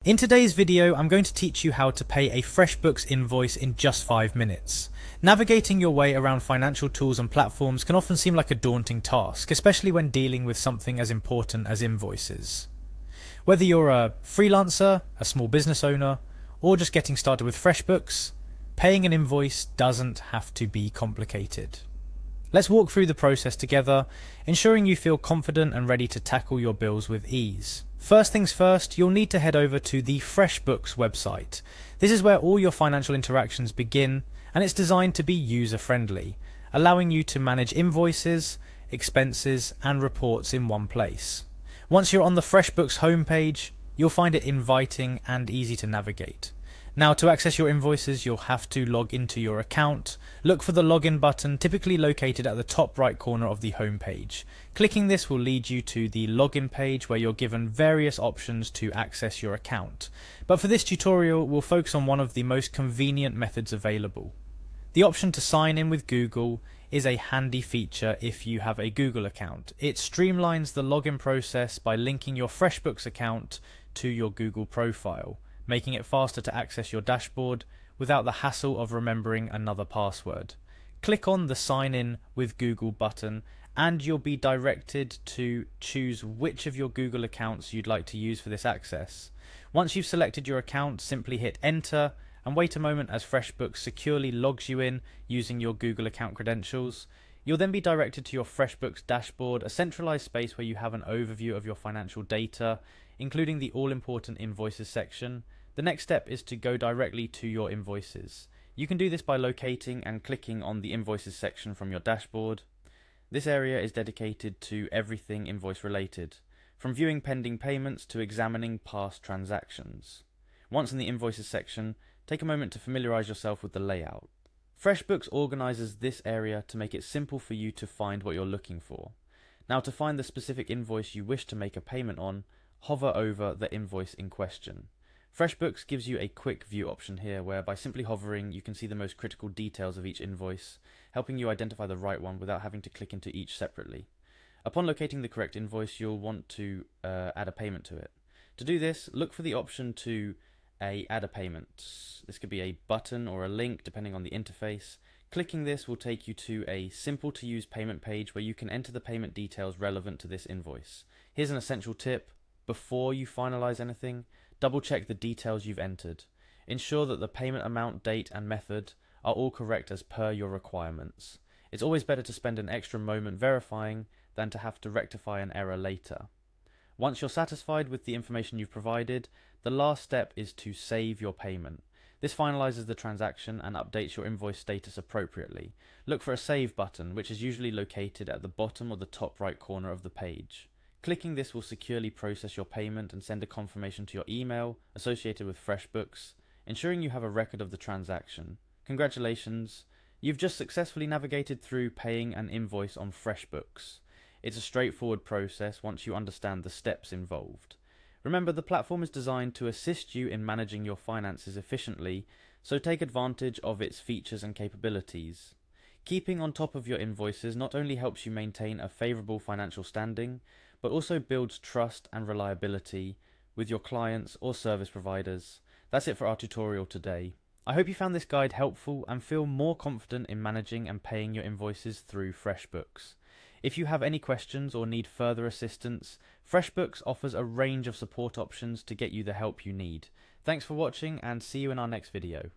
In today's video, I'm going to teach you how to pay a Freshbooks invoice in just 5 minutes. Navigating your way around financial tools and platforms can often seem like a daunting task, especially when dealing with something as important as invoices. Whether you're a freelancer, a small business owner, or just getting started with Freshbooks, paying an invoice doesn't have to be complicated. Let's walk through the process together, ensuring you feel confident and ready to tackle your bills with ease. First things first, you'll need to head over to the Freshbooks website. This is where all your financial interactions begin, and it's designed to be user-friendly, allowing you to manage invoices, expenses, and reports in one place. Once you're on the Freshbooks homepage, you'll find it inviting and easy to navigate. Now, to access your invoices, you'll have to log into your account. Look for the login button, typically located at the top right corner of the home page. Clicking this will lead you to the login page where you're given various options to access your account. But for this tutorial, we'll focus on one of the most convenient methods available. The option to sign in with Google is a handy feature if you have a Google account. It streamlines the login process by linking your Freshbooks account to your Google profile, making it faster to access your dashboard without the hassle of remembering another password. Click on the Sign In with Google button and you'll be directed to choose which of your Google accounts you'd like to use for this access. Once you've selected your account, simply hit Enter and wait a moment as Freshbooks securely logs you in using your Google account credentials. You'll then be directed to your Freshbooks dashboard, a centralized space where you have an overview of your financial data, including the all-important invoices section. The next step is to go directly to your invoices. You can do this by locating and clicking on the invoices section from your dashboard. This area is dedicated to everything invoice related, from viewing pending payments to examining past transactions. Once in the invoices section, take a moment to familiarize yourself with the layout. Freshbooks organizes this area to make it simple for you to find what you're looking for. Now, to find the specific invoice you wish to make a payment on, hover over the invoice in question. Freshbooks gives you a quick view option here where by simply hovering you can see the most critical details of each invoice, helping you identify the right one without having to click into each separately. Upon locating the correct invoice, you'll want to add a payment to it. To do this, look for the option to add a payment. This could be a button or a link depending on the interface. Clicking this will take you to a simple to use payment page where you can enter the payment details relevant to this invoice. Here's an essential tip: before you finalize anything, double check the details you've entered. Ensure that the payment amount, date and method are all correct as per your requirements. It's always better to spend an extra moment verifying than to have to rectify an error later. Once you're satisfied with the information you've provided, the last step is to save your payment. This finalizes the transaction and updates your invoice status appropriately. Look for a Save button, which is usually located at the bottom or the top right corner of the page. Clicking this will securely process your payment and send a confirmation to your email associated with Freshbooks, ensuring you have a record of the transaction. Congratulations, you've just successfully navigated through paying an invoice on Freshbooks. It's a straightforward process once you understand the steps involved. Remember, the platform is designed to assist you in managing your finances efficiently, so take advantage of its features and capabilities. Keeping on top of your invoices not only helps you maintain a favourable financial standing, but also builds trust and reliability with your clients or service providers. That's it for our tutorial today. I hope you found this guide helpful and feel more confident in managing and paying your invoices through Freshbooks. If you have any questions or need further assistance, Freshbooks offers a range of support options to get you the help you need. Thanks for watching and see you in our next video.